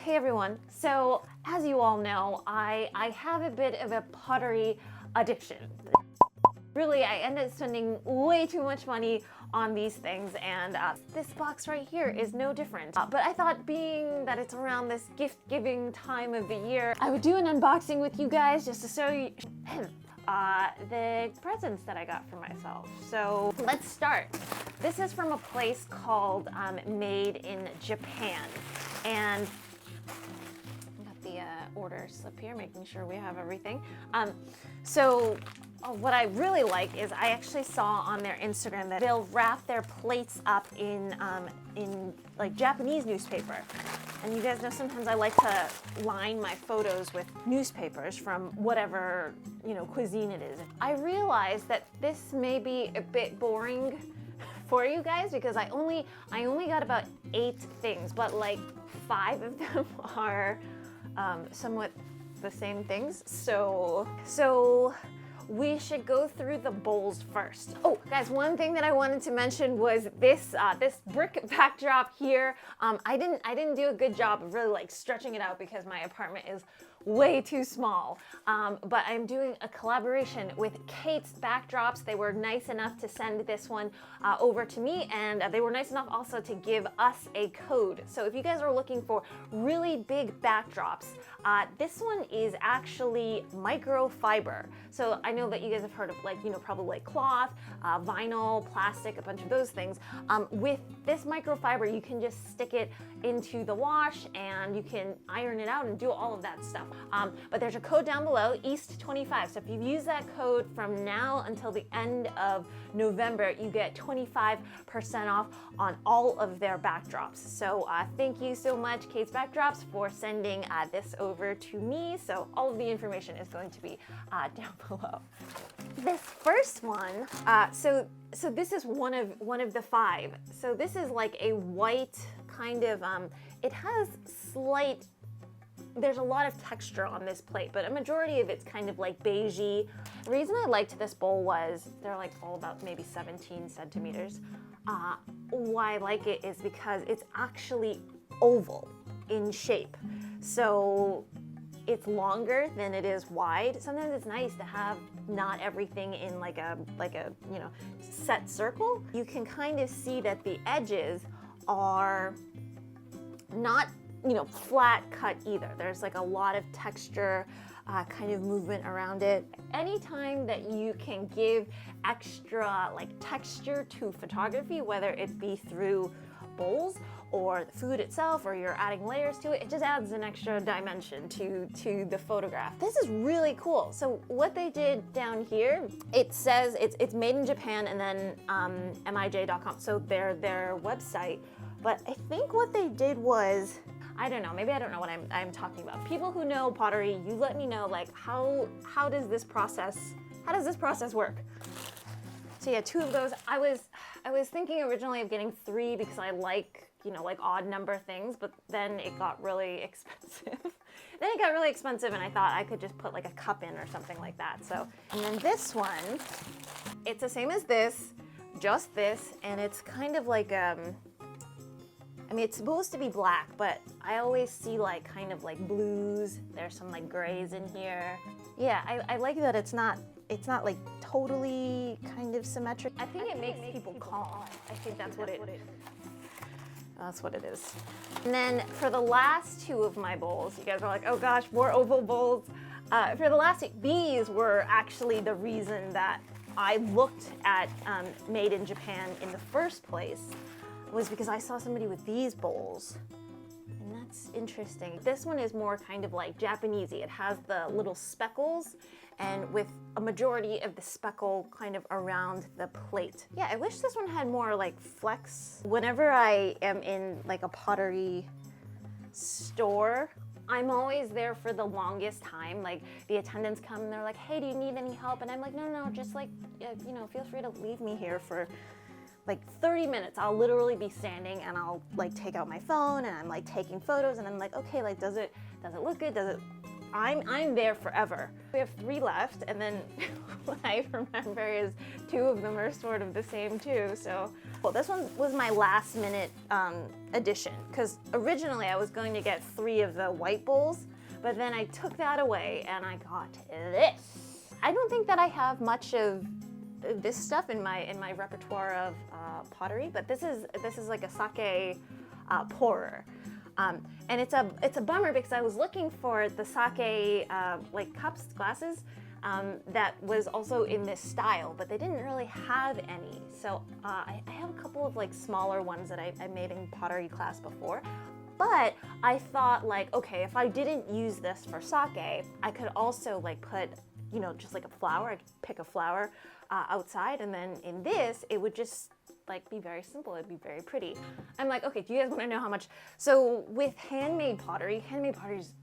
Hey everyone, so as you all know, I have a bit of a pottery addiction. Really, I ended up spending way too much money on these things, and this box right here is no different. But I thought, being that it's around this gift-giving time of the year, I would do an unboxing with you guys just to show you the presents that I got for myself. So let's start. This is from a place called Made in Japan, and order slip here, making sure we have everything. What I really like is I actually saw on their Instagram that they'll wrap their plates up in like Japanese newspaper. And you guys know sometimes I like to line my photos with newspapers from whatever, cuisine it is. I realized that this may be a bit boring for you guys because I only got about 8 things, but like 5 of them are somewhat the same things. So we should go through the bowls first. Oh, guys, one thing that I wanted to mention was this brick backdrop here. I didn't do a good job of really like stretching it out because my apartment is way too small. But I'm doing a collaboration with Kate's Backdrops. They were nice enough to send this one over to me, and they were nice enough also to give us a code. So if you guys are looking for really big backdrops, this one is actually microfiber. So I know that you guys have heard of probably like cloth, vinyl, plastic, a bunch of those things. With this microfiber, you can just stick it into the wash and you can iron it out and do all of that stuff. But there's a code down below, EAST25. So if you use that code from now until the end of November, you get 25% off on all of their backdrops. So thank you so much, Kate's Backdrops, for sending this over to me. So all of the information is going to be down below. This first one, so this is one of the 5. So this is like a white kind of, it has there's a lot of texture on this plate, but a majority of it's kind of like beigey. The reason I liked this bowl was they're like all about maybe 17 centimeters. Why I like it is because it's actually oval in shape. So it's longer than it is wide. Sometimes it's nice to have not everything in like a set circle. You can kind of see that the edges are not flat cut either. There's like a lot of texture, kind of movement around it. Anytime that you can give extra like texture to photography, whether it be through bowls or the food itself, or you're adding layers to it, it just adds an extra dimension to the photograph. This is really cool. So what they did down here, it says it's made in Japan, and then mij.com, so their website. But I think what they did was, I don't know, maybe I don't know what I'm talking about. People who know pottery, you let me know, like how does this process work? So yeah, 2 of those. I was thinking originally of getting 3 because I like odd number things, but then it got really expensive. And I thought I could just put like a cup in or something like that. So, and then this one, it's the same as this, just this, and it's kind of like it's supposed to be black, but I always see like kind of like blues. There's some like grays in here. Yeah, I like that it's not like totally kind of symmetric. I think it makes people calm. I think that's what it is. And then for the last 2 of my bowls, you guys are like, oh gosh, more oval bowls. For the last 2, these were actually the reason that I looked at Made in Japan in the first place, was because I saw somebody with these bowls, and that's interesting. This one is more kind of like Japanesey. It has the little speckles, and with a majority of the speckle kind of around the plate. Yeah, I wish this one had more like flex. Whenever I am in like a pottery store, I'm always there for the longest time. Like the attendants come and they're like, hey, do you need any help? And I'm like, no, just like, feel free to leave me here for like 30 minutes. I'll literally be standing and I'll like take out my phone and I'm like taking photos, and I'm like, okay, like does it look good? I'm there forever. We have 3 left, and then what I remember is 2 of them are sort of the same too. So Well, this one was my last minute addition, because originally I was going to get 3 of the white bowls, but then I took that away and I got this. I don't think that I have much of this stuff in my repertoire of pottery, but this is like a sake pourer. And it's a bummer because I was looking for the sake like cups, glasses, that was also in this style, but they didn't really have any. So I have a couple of like smaller ones that I made in pottery class before. But I thought like, okay, if I didn't use this for sake, I could also like put, you know, just like a flower. I could pick a flower outside, and then in this, it would just like be very simple. It'd be very pretty. I'm like, okay, do you guys want to know how much? So with handmade pottery is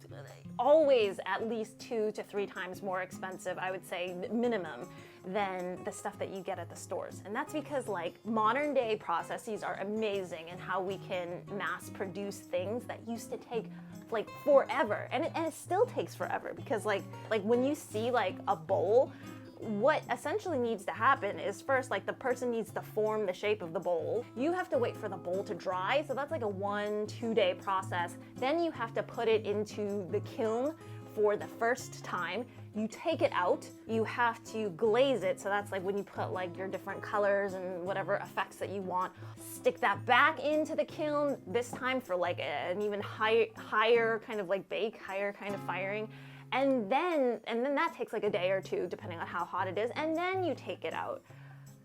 always at least 2 to 3 times more expensive, I would say minimum, than the stuff that you get at the stores. And that's because like modern day processes are amazing and how we can mass produce things that used to take like forever. And it still takes forever, because like when you see like a bowl, what essentially needs to happen is first, like the person needs to form the shape of the bowl. You have to wait for the bowl to dry, so that's like a 1-2 day process. Then you have to put it into the kiln for the first time. You take it out, you have to glaze it, so that's like when you put like your different colors and whatever effects that you want. Stick that back into the kiln, this time for like an even higher kind of like bake, higher kind of firing. And then that takes like a day or 2, depending on how hot it is, and then you take it out.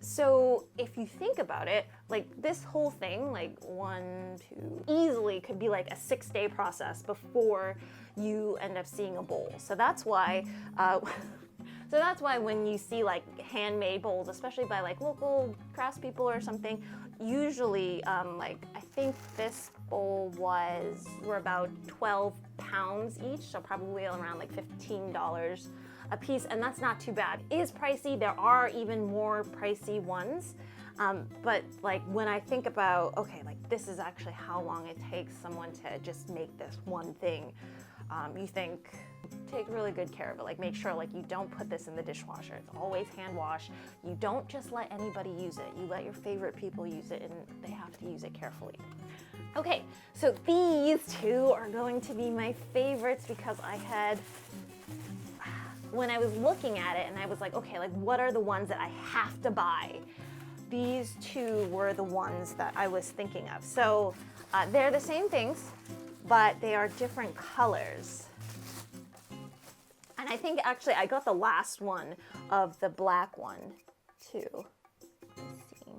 So if you think about it, like this whole thing, like 1, 2, easily could be like a 6-day process before you end up seeing a bowl. So that's why, when you see like handmade bowls, especially by like local craftspeople or something, usually like I think this bowl were about 12 pounds each, so probably around like $15 a piece, and that's not too bad. It is pricey. There are even more pricey ones, but like when I think about, okay, like this is actually how long it takes someone to just make this one thing, you think, take really good care of it. Like make sure like you don't put this in the dishwasher. It's always hand wash. You don't just let anybody use it. You let your favorite people use it, and they have to use it carefully. Okay, so these 2 are going to be my favorites because when I was looking at it and I was like, okay, like what are the ones that I have to buy? These 2 were the ones that I was thinking of. So they're the same things, but they are different colors. And I think actually I got the last one of the black one too. Let's see.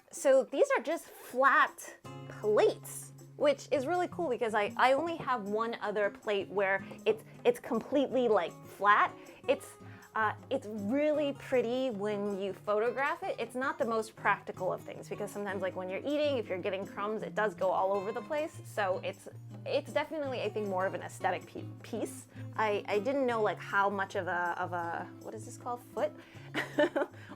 So these are just flat plates, which is really cool because I only have one other plate where it's completely like flat. It's really pretty when you photograph it. It's not the most practical of things because sometimes like when you're eating, if you're getting crumbs, it does go all over the place. So it's definitely, I think, more of an aesthetic piece. I didn't know like how much of a what is this called, foot?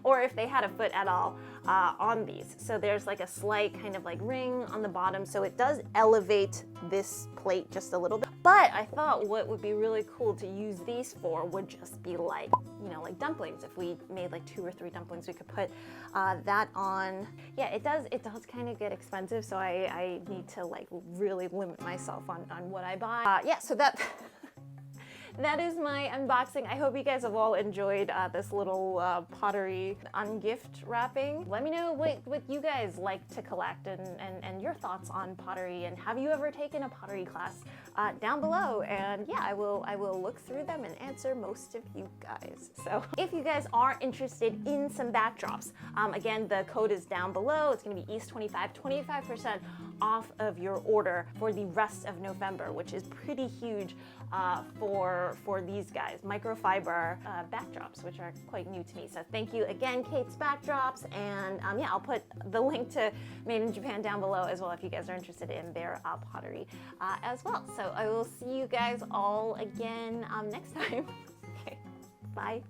Or if they had a foot at all on these. So there's like a slight kind of like ring on the bottom, so it does elevate this plate just a little bit. But I thought what would be really cool to use these for would just be like, you know, like dumplings. If we made like 2 or 3 dumplings, we could put that on. Yeah, it does kind of get expensive, so I need to like really limit myself on what I buy. Yeah, so that that is my unboxing. I hope you guys have all enjoyed this little pottery ungift wrapping. Let me know what you guys like to collect and your thoughts on pottery, and have you ever taken a pottery class down below. And yeah, I will look through them and answer most of you guys. So if you guys are interested in some backdrops, again, the code is down below. It's gonna be East25, 25% off of your order for the rest of November, which is pretty huge for these guys, microfiber backdrops, which are quite new to me. So thank you again, Kate's Backdrops, and yeah, I'll put the link to Made in Japan down below as well if you guys are interested in their pottery as well. So I will see you guys all again next time. Okay, bye.